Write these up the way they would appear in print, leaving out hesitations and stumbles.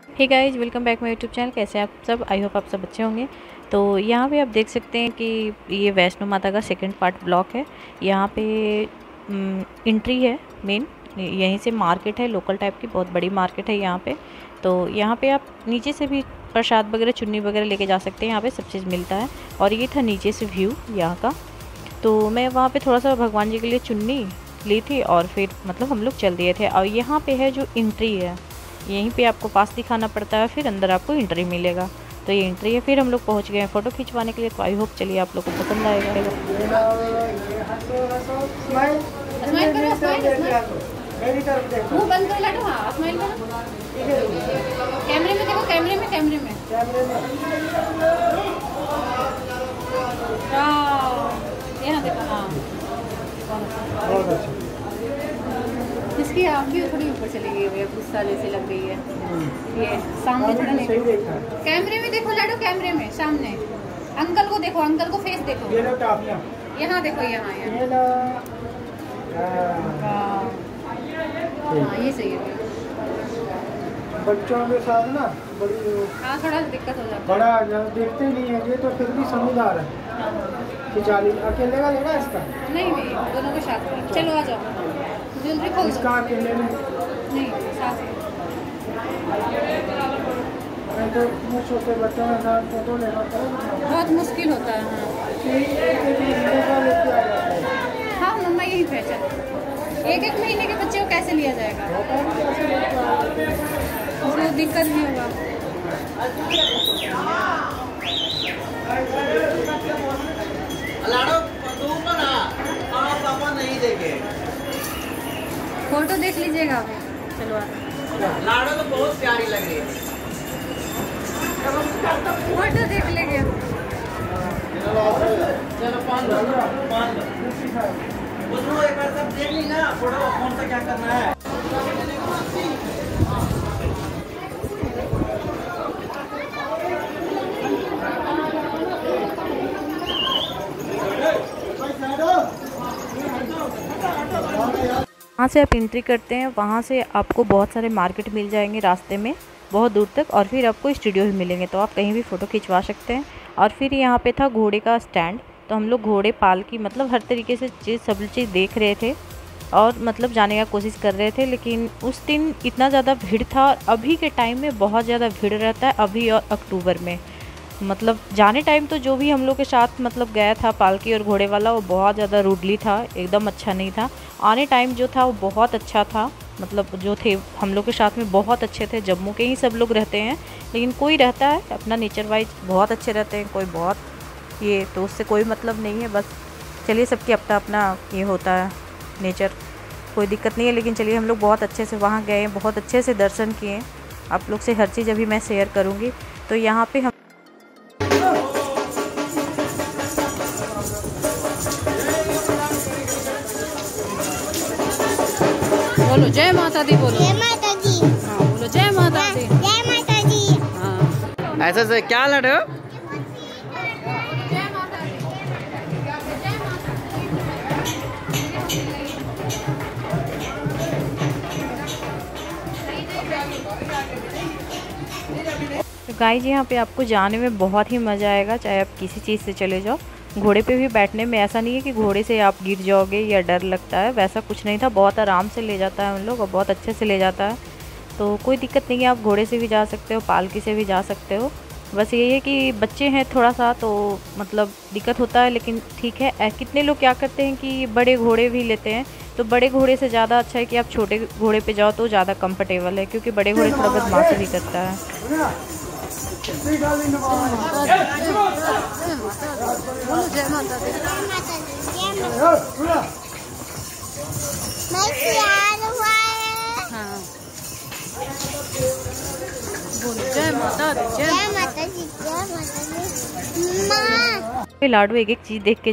Hey guys, welcome back my YouTube channel. कैसे हैं आप सब? आई होप आप सब अच्छे होंगे। तो यहाँ पे आप देख सकते हैं कि ये वैष्णो माता का सेकंड पार्ट ब्लॉक है। यहाँ पे एंट्री है मेन, यहीं से मार्केट है, लोकल टाइप की बहुत बड़ी मार्केट है यहाँ पे। तो यहाँ पे आप नीचे से भी प्रसाद वगैरह, चुन्नी वगैरह लेके जा सकते हैं। यहाँ पे सब चीज़ मिलता है। और ये था नीचे से व्यू यहाँ का। तो मैं वहाँ पे थोड़ा सा भगवान जी के लिए चुन्नी ली थी और फिर मतलब हम लोग चल दिए थे। और यहाँ पे है जो एंट्री है, यहीं पे आपको पास दिखाना पड़ता है, फिर अंदर आपको एंट्री मिलेगा। तो ये एंट्री है। फिर हम लोग पहुँच गए हैं फ़ोटो खिंचवाने के लिए। तो आई होप चलिए आप लोग को पसंद आएगा। मुंह बंद कर लटो। हाँ, स्माइल करो। कैमरे में देखो, कैमरे में यहाँ देखो। हाँ, इसकी आँख भी थोड़ी ऊपर चली गई है, गुस्सा जैसी लग रही है। ये सामने थोड़ा नहीं, कैमरे में देखो लटो, कैमरे में सामने। अंकल को देखो, अंकल को फेस देखो। यहाँ देखो, यहाँ हाँ, ये सही है। बच्चों के साथ ना बड़ी हाँ, थोड़ा दिक्कत हो जाता है। बड़ा देखते नहीं है, ये तो फिर भी समझदार है कि जाली अकेले का लेना इसका। नहीं, दोनों के साथ। चलो आ जाओ, ज्वेलरी खोल दो। इसका अकेले में नहीं, साथ में। मैं तो इतने छोटे बच्चों के साथ फोटो लेना बहुत मुश्किल होता है। हाँ, मम्मा यही पहचान। एक महीने के बच्चे को कैसे लिया जाएगा? उसमें दिक्कत भी होगा। पापा नहीं देखे, फोटो देख लीजिएगा। चलो लाडो तो बहुत प्यारी लग रही है। फोटो देख लेंगे। चलो पान उसको एक बार सब देख ली ना, फोटो कौन सा क्या करना है। वहाँ से आप एंट्री करते हैं, वहाँ से आपको बहुत सारे मार्केट मिल जाएंगे रास्ते में बहुत दूर तक, और फिर आपको स्टूडियो भी मिलेंगे। तो आप कहीं भी फ़ोटो खिंचवा सकते हैं। और फिर यहाँ पे था घोड़े का स्टैंड। तो हम लोग घोड़े, पालकी, मतलब हर तरीके से सब चीज़ देख रहे थे और मतलब जाने का कोशिश कर रहे थे। लेकिन उस दिन इतना ज़्यादा भीड़ था। अभी के टाइम में बहुत ज़्यादा भीड़ रहता है, अभी और अक्टूबर में। मतलब जाने टाइम तो जो भी हम लोग के साथ मतलब गया था पालकी और घोड़े वाला, वो बहुत ज़्यादा रूडली था, एकदम अच्छा नहीं था। आने टाइम जो था वो बहुत अच्छा था। मतलब जो थे हम लोग के साथ में बहुत अच्छे थे। जम्मू के ही सब लोग रहते हैं, लेकिन कोई रहता है अपना नेचर वाइज बहुत अच्छे रहते हैं, कोई बहुत ये, तो उससे कोई मतलब नहीं है। बस चलिए, सबकी अपना अपना ये होता है नेचर, कोई दिक्कत नहीं है। लेकिन चलिए, हम लोग बहुत अच्छे से वहाँ गए, बहुत अच्छे से दर्शन किए। आप लोग से हर चीज़ अभी मैं शेयर करूँगी। तो यहाँ पे हम बोलो जय माता दी, बोलो जय माता दी। हाँ, बोलो जय माता दी। जय माता दी। हाँ, ऐसे से क्या लड़े हो? जय माता दी। जय माता। तो गाइस, यहाँ पे आपको जाने में बहुत ही मज़ा आएगा, चाहे आप किसी चीज़ से चले जाओ। घोड़े पे भी बैठने में ऐसा नहीं है कि घोड़े से आप गिर जाओगे या डर लगता है, वैसा कुछ नहीं था। बहुत आराम से ले जाता है उन लोग और बहुत अच्छे से ले जाता है। तो कोई दिक्कत नहीं है, आप घोड़े से भी जा सकते हो, पालकी से भी जा सकते हो। बस ये है कि बच्चे हैं थोड़ा सा, तो मतलब दिक्कत होता है, लेकिन ठीक है। कितने लोग क्या करते हैं कि बड़े घोड़े भी लेते हैं। तो बड़े घोड़े से ज़्यादा अच्छा है कि आप छोटे घोड़े पे जाओ तो ज़्यादा कंफर्टेबल है, क्योंकि बड़े घोड़े थोड़ा बदमाशी भी करता है। बोलो जय माता दी। मैं तैयार हुआ है। हाँ, बोलो जय माता दी। जय माता दी। जय माता दी। माँ, लाडू एक एक चीज़ देखते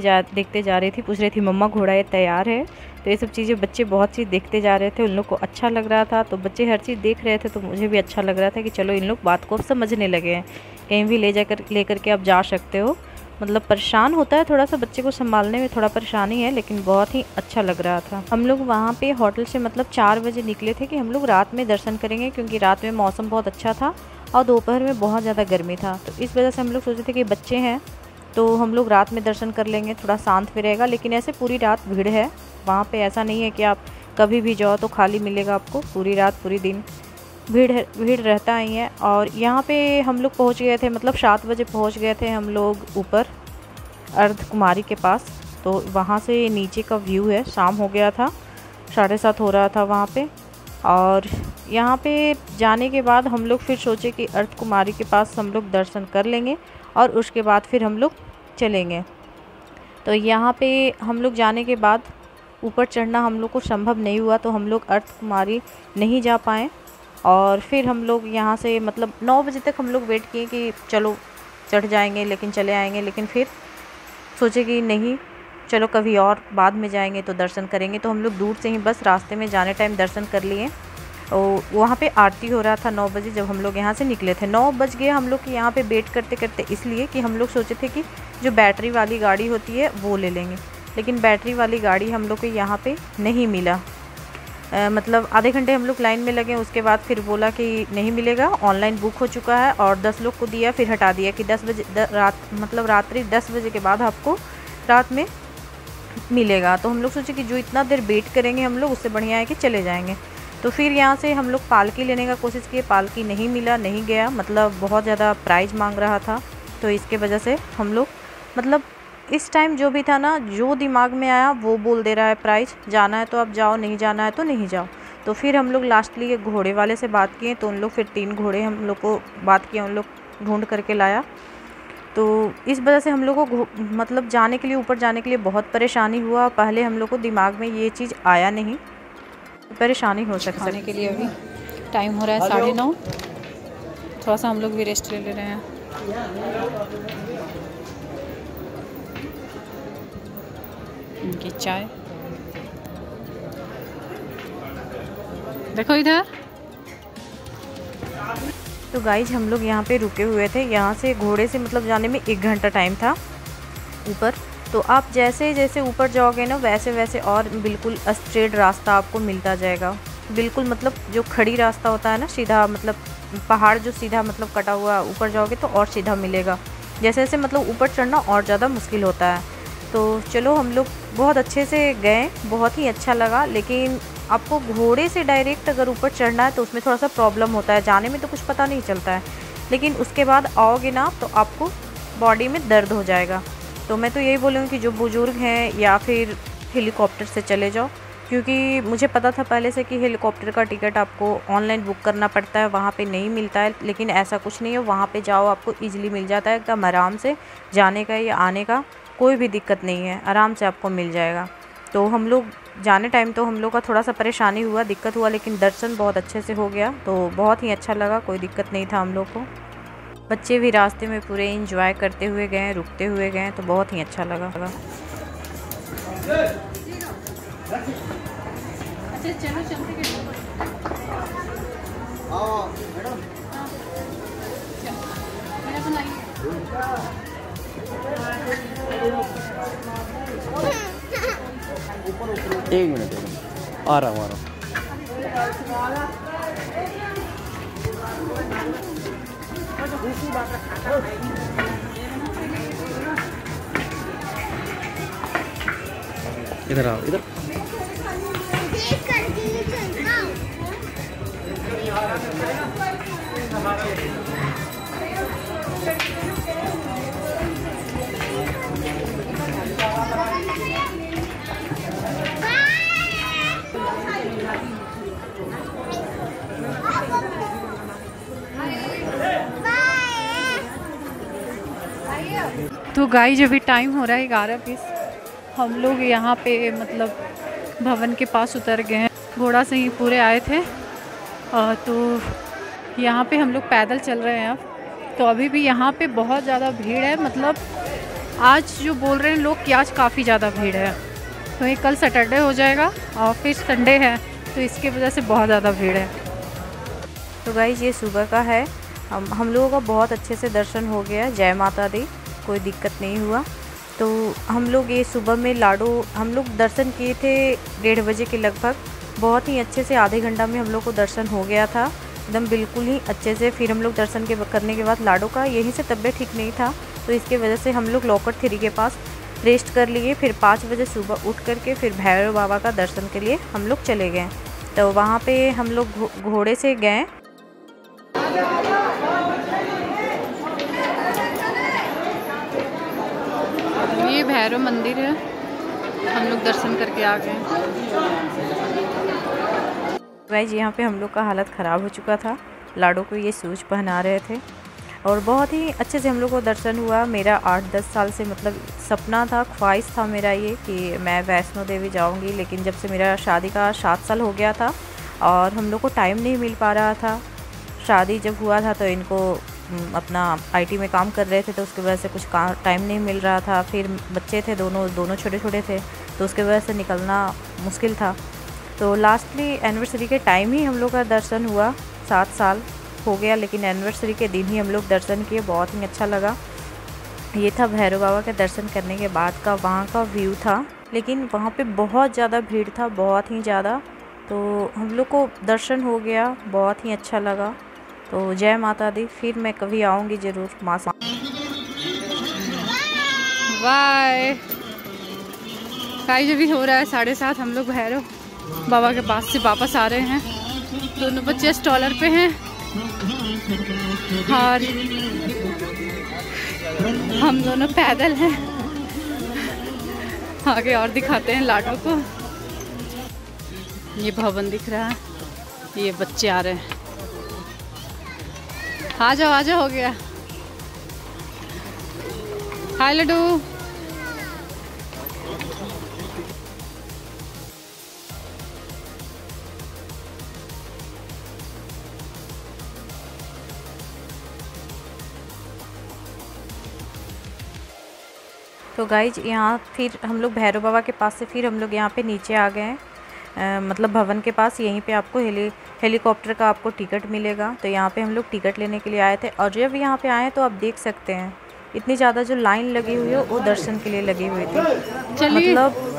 जा रही थी, पूछ रही थी मम्मा घोड़ा ये तैयार है। तो ये सब चीज़ें बच्चे बहुत चीज़ देखते जा रहे थे, उन लोग को अच्छा लग रहा था। तो बच्चे हर चीज़ देख रहे थे, तो मुझे भी अच्छा लग रहा था कि चलो इन लोग बात को अब समझने लगे हैं, कहीं भी ले कर के आप जा सकते हो। मतलब परेशान होता है थोड़ा सा, बच्चे को संभालने में थोड़ा परेशानी है, लेकिन बहुत ही अच्छा लग रहा था। हम लोग वहाँ पे होटल से मतलब 4 बजे निकले थे कि हम लोग रात में दर्शन करेंगे, क्योंकि रात में मौसम बहुत अच्छा था और दोपहर में बहुत ज़्यादा गर्मी था। तो इस वजह से हम लोग सोचे थे कि बच्चे हैं तो हम लोग रात में दर्शन कर लेंगे, थोड़ा शांत भी रहेगा। लेकिन ऐसे पूरी रात भीड़ है वहाँ पे, ऐसा नहीं है कि आप कभी भी जाओ तो खाली मिलेगा आपको। पूरी रात पूरी दिन भीड़ रहता ही है। और यहाँ पे हम लोग पहुँच गए थे, मतलब 7 बजे पहुँच गए थे हम लोग ऊपर अर्धकुमारी के पास। तो वहाँ से नीचे का व्यू है, शाम हो गया था, 7:30 हो रहा था वहाँ पे। और यहाँ पे जाने के बाद हम लोग फिर सोचे कि अर्धकुमारी के पास हम लोग दर्शन कर लेंगे और उसके बाद फिर हम लोग चलेंगे। तो यहाँ पे हम लोग जाने के बाद ऊपर चढ़ना हम लोग को संभव नहीं हुआ, तो हम लोग अर्धकुमारी नहीं जा पाए। और फिर हम लोग यहाँ से मतलब 9 बजे तक हम लोग वेट किए कि चलो चढ़ जाएंगे, लेकिन चले आएंगे। लेकिन फिर सोचे कि नहीं, चलो कभी और बाद में जाएंगे तो दर्शन करेंगे। तो हम लोग दूर से ही बस रास्ते में जाने टाइम दर्शन कर लिए। और वहाँ पे आरती हो रहा था 9 बजे जब हम लोग यहाँ से निकले थे। 9 बज गए हम लोग के यहाँ पे वेट करते करते, इसलिए कि हम लोग सोचे थे कि जो बैटरी वाली गाड़ी होती है वो ले लेंगे, लेकिन बैटरी वाली गाड़ी हम लोग को यहाँ पे नहीं मिला। मतलब आधे घंटे हम लोग लाइन में लगे, उसके बाद फिर बोला कि नहीं मिलेगा, ऑनलाइन बुक हो चुका है। और 10 लोग को दिया, फिर हटा दिया कि 10 बजे रात्रि 10 बजे के बाद आपको रात में मिलेगा। तो हम लोग सोचे कि जो इतना देर वेट करेंगे हम लोग, उससे बढ़िया है कि चले जाएंगे। तो फिर यहाँ से हम लोग पालकी लेने का कोशिश किए, पालकी नहीं मिला, नहीं गया, मतलब बहुत ज़्यादा प्राइस मांग रहा था। तो इसके वजह से हम लोग मतलब इस टाइम जो भी था ना, जो दिमाग में आया वो बोल दे रहा है प्राइस, जाना है तो आप जाओ, नहीं जाना है तो नहीं जाओ। तो फिर हम लोग लास्टली एक घोड़े वाले से बात किए, तो उन लोग फिर 3 घोड़े हम लोग को बात किया, उन लोग ढूंढ करके लाया। तो इस वजह से हम लोग को मतलब जाने के लिए, ऊपर जाने के लिए बहुत परेशानी हुआ। पहले हम लोग को दिमाग में ये चीज़ आया नहीं, परेशानी हो सकती है। के लिए अभी टाइम हो रहा है 9:30, थोड़ा सा हम लोग भी रेस्ट ले रहे हैं। इनकी चाय देखो इधर। तो गाइज हम लोग यहाँ पे रुके हुए थे, यहाँ से घोड़े से मतलब जाने में 1 घंटा टाइम था ऊपर। तो आप जैसे जैसे ऊपर जाओगे ना, वैसे वैसे और बिल्कुल स्ट्रेट रास्ता आपको मिलता जाएगा। बिल्कुल मतलब जो खड़ी रास्ता होता है ना, सीधा, मतलब पहाड़ जो सीधा मतलब कटा हुआ, ऊपर जाओगे तो और सीधा मिलेगा। जैसे जैसे मतलब ऊपर चढ़ना और ज़्यादा मुश्किल होता है। तो चलो हम लोग बहुत अच्छे से गए, बहुत ही अच्छा लगा। लेकिन आपको घोड़े से डायरेक्ट अगर ऊपर चढ़ना है तो उसमें थोड़ा सा प्रॉब्लम होता है, जाने में तो कुछ पता नहीं चलता है, लेकिन उसके बाद आओगे ना तो आपको बॉडी में दर्द हो जाएगा। तो मैं तो यही बोलूँगी कि जो बुज़ुर्ग हैं या फिर हेलीकॉप्टर से चले जाओ, क्योंकि मुझे पता था पहले से कि हेलीकॉप्टर का टिकट आपको ऑनलाइन बुक करना पड़ता है, वहाँ पे नहीं मिलता है। लेकिन ऐसा कुछ नहीं है, वहाँ पे जाओ आपको ईजिली मिल जाता है, एकदम आराम से जाने का या आने का कोई भी दिक्कत नहीं है, आराम से आपको मिल जाएगा। तो हम लोग जाने टाइम तो हम लोग का थोड़ा सा परेशानी हुआ, दिक्कत हुआ, लेकिन दर्शन बहुत अच्छे से हो गया। तो बहुत ही अच्छा लगा, कोई दिक्कत नहीं था हम लोग को। बच्चे भी रास्ते में पूरे एंजॉय करते हुए गए, रुकते हुए गए, तो बहुत ही अच्छा लगा। अच्छा चलो चलते हैं। मेरा बनाइए। 1 मिनट आ रहा हूँ। इधर आओ, इधर। तो गाइस अभी टाइम हो रहा है 11:20। हम लोग यहाँ पे मतलब भवन के पास उतर गए हैं, घोड़ा से ही पूरे आए थे। तो यहाँ पे हम लोग पैदल चल रहे हैं अब। तो अभी भी यहाँ पे बहुत ज़्यादा भीड़ है, मतलब आज जो बोल रहे हैं लोग कि आज काफ़ी ज़्यादा भीड़ है। तो ये कल सैटरडे हो जाएगा और फिर संडे है, तो इसकी वजह से बहुत ज़्यादा भीड़ है। तो गाइस ये सुबह का है, हम लोगों का बहुत अच्छे से दर्शन हो गया। जय माता दी। कोई दिक्कत नहीं हुआ। तो हम लोग ये सुबह में लाडो हम लोग दर्शन किए थे 1:30 बजे के लगभग। बहुत ही अच्छे से आधे घंटा में हम लोग को दर्शन हो गया था एकदम बिल्कुल ही अच्छे से। फिर हम लोग दर्शन करने के बाद लाडो का यहीं से तबीयत ठीक नहीं था, तो इसके वजह से हम लोग लॉकर 3 के पास रेस्ट कर लिए। फिर 5 बजे सुबह उठ करके फिर भैरव बाबा का दर्शन के लिए हम लोग चले गए। तो वहाँ पे हम लोग घोड़े से गए। ये भैरव मंदिर है, हम लोग दर्शन करके आ गए। गाइस यहाँ पे हम लोग का हालत ख़राब हो चुका था। लाडो को ये शूज पहना रहे थे और बहुत ही अच्छे से हम लोग को दर्शन हुआ। मेरा 8-10 साल से मतलब सपना था, ख्वाहिश था मेरा ये कि मैं वैष्णो देवी जाऊंगी, लेकिन जब से मेरा शादी का 7 साल हो गया था और हम लोग को टाइम नहीं मिल पा रहा था। शादी जब हुआ था तो इनको अपना IT में काम कर रहे थे, तो उसकी वजह से कुछ टाइम नहीं मिल रहा था। फिर बच्चे थे, दोनों छोटे छोटे थे, तो उसके वजह से निकलना मुश्किल था। तो लास्टली एनिवर्सरी के टाइम ही हम लोग का दर्शन हुआ। 7 साल हो गया, लेकिन एनिवर्सरी के दिन ही हम लोग दर्शन किए। बहुत ही अच्छा लगा। ये था भैरव बाबा के दर्शन करने के बाद का वहाँ का व्यू था, लेकिन वहाँ पे बहुत ज़्यादा भीड़ था, बहुत ही ज़्यादा। तो हम लोग को दर्शन हो गया, बहुत ही अच्छा लगा। तो जय माता दी। फिर मैं कभी आऊँगी ज़रूर माँ। बाय गाइस, अभी हो रहा है 7:30। हम लोग भैरव बाबा के पास से वापस आ रहे हैं। दोनों बच्चे स्टॉलर पे हैं और हम दोनों पैदल हैं। आगे और दिखाते हैं लाडो को। ये भवन दिख रहा है, ये बच्चे आ रहे हैं। आ जाओ हो गया। हाय लड्डू। तो गाइज यहाँ फिर हम लोग भैरव बाबा के पास से फिर हम लोग यहाँ पे नीचे आ गए हैं। मतलब भवन के पास। यहीं पे आपको हेलीकॉप्टर का आपको टिकट मिलेगा। तो यहाँ पे हम लोग टिकट लेने के लिए आए थे, और जब यहाँ पे आए तो आप देख सकते हैं इतनी ज़्यादा जो लाइन लगी हुई है वो दर्शन के लिए लगी हुई थी। मतलब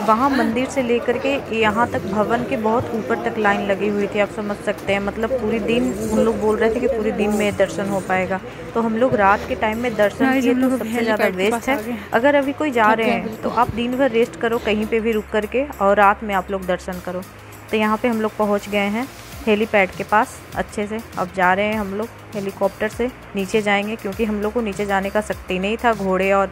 वहाँ मंदिर से लेकर के यहाँ तक भवन के बहुत ऊपर तक लाइन लगी हुई थी, आप समझ सकते हैं। मतलब पूरी दिन हम लोग बोल रहे थे कि पूरे दिन में दर्शन हो पाएगा। तो हम लोग रात के टाइम में दर्शन किए तो सबसे ज़्यादा वेस्ट है। अगर अभी कोई जा रहे हैं तो आप दिन भर रेस्ट करो कहीं पे भी रुक करके, और रात में आप लोग दर्शन करो। तो यहाँ पे हम लोग पहुँच गए हैं हेलीपैड के पास अच्छे से। अब जा रहे हैं हम लोग हेलीकॉप्टर से नीचे जाएंगे, क्योंकि हम लोग को नीचे जाने का शक्ति नहीं था घोड़े और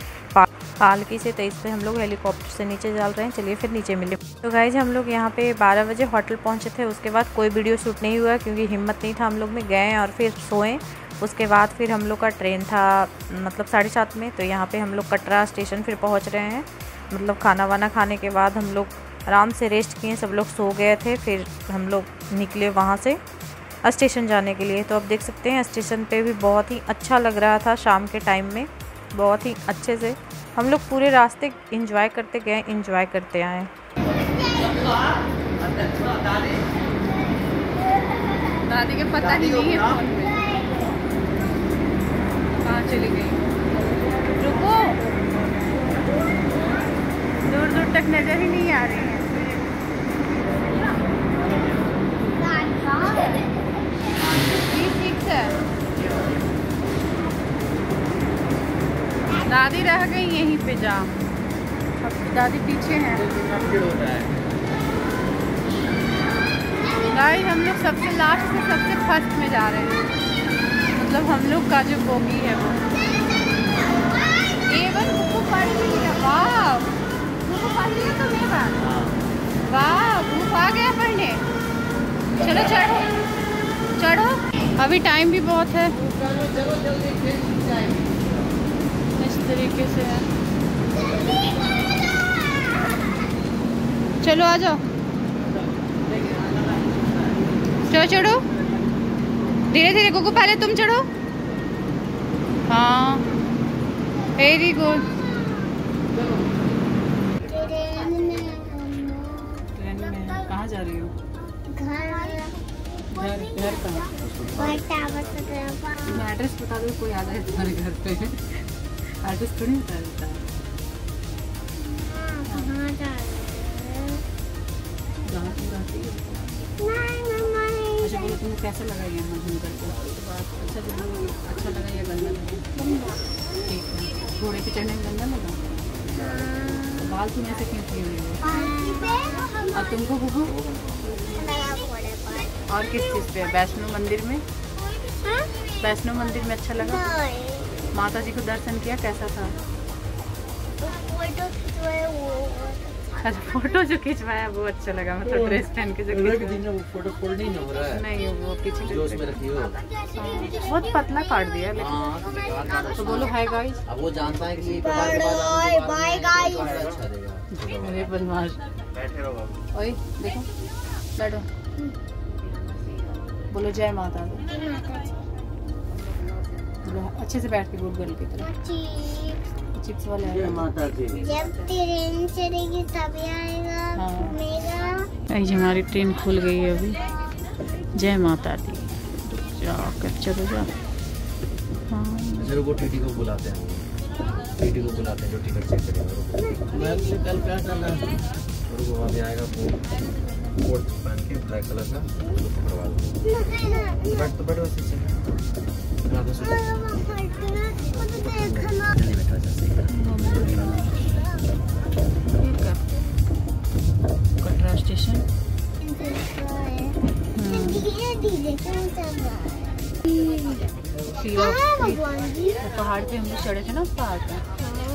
पालकी से, तो इससे हम लोग हेलीकॉप्टर से नीचे चल रहे हैं। चलिए फिर नीचे मिले। तो गाइज हम लोग यहाँ पे 12 बजे होटल पहुँचे थे। उसके बाद कोई वीडियो शूट नहीं हुआ, क्योंकि हिम्मत नहीं था हम लोग में। गए और फिर सोएं। उसके बाद फिर हम लोग का ट्रेन था मतलब 7:30 में। तो यहाँ पे हम लोग कटरा स्टेशन फिर पहुँच रहे हैं। मतलब खाना वाना खाने के बाद हम लोग आराम से रेस्ट किए, सब लोग सो गए थे। फिर हम लोग निकले वहाँ से स्टेशन जाने के लिए। तो आप देख सकते हैं स्टेशन पे भी बहुत ही अच्छा लग रहा था शाम के टाइम में, बहुत ही अच्छे से। हम लोग पूरे रास्ते एंजॉय करते गए, एंजॉय करते आए। दादी के पता नहीं है फोन में कहाँ चली गई। रुको, दूर दूर तक नजर ही नहीं आ रही है। दादी रह गई यहीं पे, जा। दादी पीछे हैं। गाइस हम लोग सबसे लास्ट से सबसे फर्स्ट में जा रहे हैं। मतलब हम लोग का जो बोगी है वो A1 बुक पढ़ लिया। वाह, बुक पढ़ लिया तुमने? वाह, बुक आ गया पढ़ने। चलो चढ़ो चढ़ो, अभी टाइम भी बहुत है। इस तरीके से है। चलो आ जाओ, चलो चढ़ो धीरे धीरे। गुगु पहले तुम चढ़ो। हाँ, वेरी गुड। कहाँ जा रही हो? घर कहाँ? एड्रेस बता दो, कोई आ जाए तुम्हारे घर पे। आर्टिस्ट थोड़ी बता देता है। कहाँ जा रहे हैं? जहाँ तुम रहती हो। नहीं अच्छा बोलो तुम्हें कैसा लगा यहाँ घूम करके? अच्छा लगा या गंदा लगा? ठीक है। घोड़े पे चढ़ने में गंदा लगा? तो बाल तुम ऐसे क्यों किए हुए हो? और तुमको बुबू? और किस चीज़ पे? वैष्णो मंदिर में? वैष्णो मंदिर में अच्छा लगा? माता जी को दर्शन किया, कैसा था? अच्छा फोटो जो खिंचवाया वो अच्छा लगा, मतलब ड्रेस पहन के जो खिंचवाया। फोटो फोल्ड नहीं हो रहा है, नहीं वो पीछे जो उसमें रखी हो। बहुत पतला काट दिया लेकिन। तो बोलो हाय गाइस। अब वो जानता है कि ये बाय गाइस अच्छा देगा। अरे बदमाश। ओए देखो बैठो, बोलो जय माता दी। बोलो अच्छे से बैठ के गुड गर्ल की तरह। चिप्स वाले जय माता दी। जब ट्रेन चलेगी तभी आएगा हाँ। मेरा। आज हमारी ट्रेन खुल गई है अभी। जय माता दी। जाकर चलो जाओ। हाँ सर वो टीटी को बुलाते हैं, टीटी को बुलाते हैं जो टिकट चेक करेगा। मैं से कल क्या करना है और वो वहाँ भी आएगा वो कोट पहन के ब्लैक कलर का उसको पकड़वा दो। बैठ तो बैठो ऐसे से रात जल्दी बैठा जैसे कटरा स्टेशन। धीरे धीरे कौन चल रहा है? भगवान जी पहाड़ पे हम लोग चढ़े थे ना उस पहाड़ पे,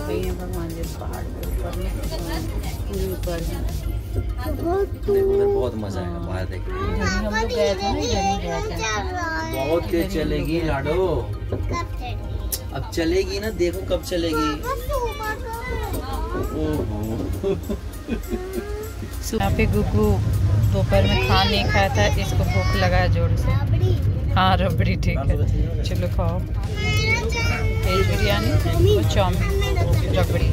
वही है भगवान जी उस पहाड़ पे ऊपर में, पूरे ऊपर है। बहुत मजा आएगा बाहर देखने में। इधर ही हम लोग गए थे ना, इधर ही गए थे। बहुत तेज चलेगी लाडो, कब चलेगी? अब चलेगी ना, देखो कब चलेगी। ओहो यहाँ पे गुग्गू दोपहर में खा नहीं खाया था, इसको भूख लगा है जोर से। हाँ रबड़ी ठीक है, चलो खाओ। वेज बिरयानी और चाउमीन रबड़ी,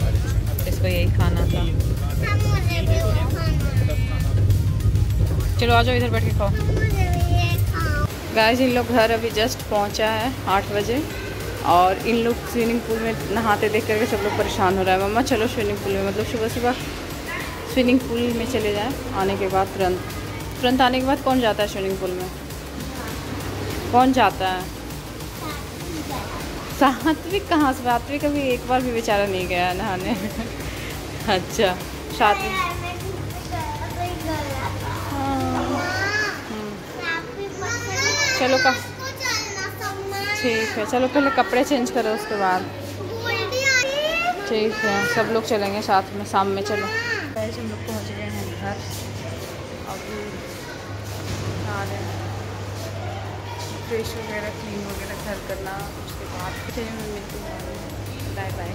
इसको यही खाना था। चलो आ जाओ इधर बैठ के खाओ। गाइस इन लोग घर अभी जस्ट पहुंचा है 8 बजे, और इन लोग स्विमिंग पूल में नहाते देख करके सब लोग परेशान हो रहा है। मम्मा चलो स्विमिंग पूल में, मतलब सुबह सुबह स्विमिंग पूल में चले जाएं। आने के बाद तुरंत आने के बाद कौन जाता है स्विमिंग पूल में? कौन जाता है? सात्विक कहाँ से? सात्विक कभी एक बार भी बेचारा नहीं गया नहाने। अच्छा सात्विक चलो का ठीक है, चलो पहले कपड़े चेंज करो उसके बाद। ठीक है सब लोग चलेंगे साथ में शाम में। चलो वैसे हम लोग पहुँच गए हैं घर, अब आ रहे हैं फ्रेश वगैरह क्लीन वगैरह घर करना, उसके बाद फिर मैं मिलती हूँ। Bye bye.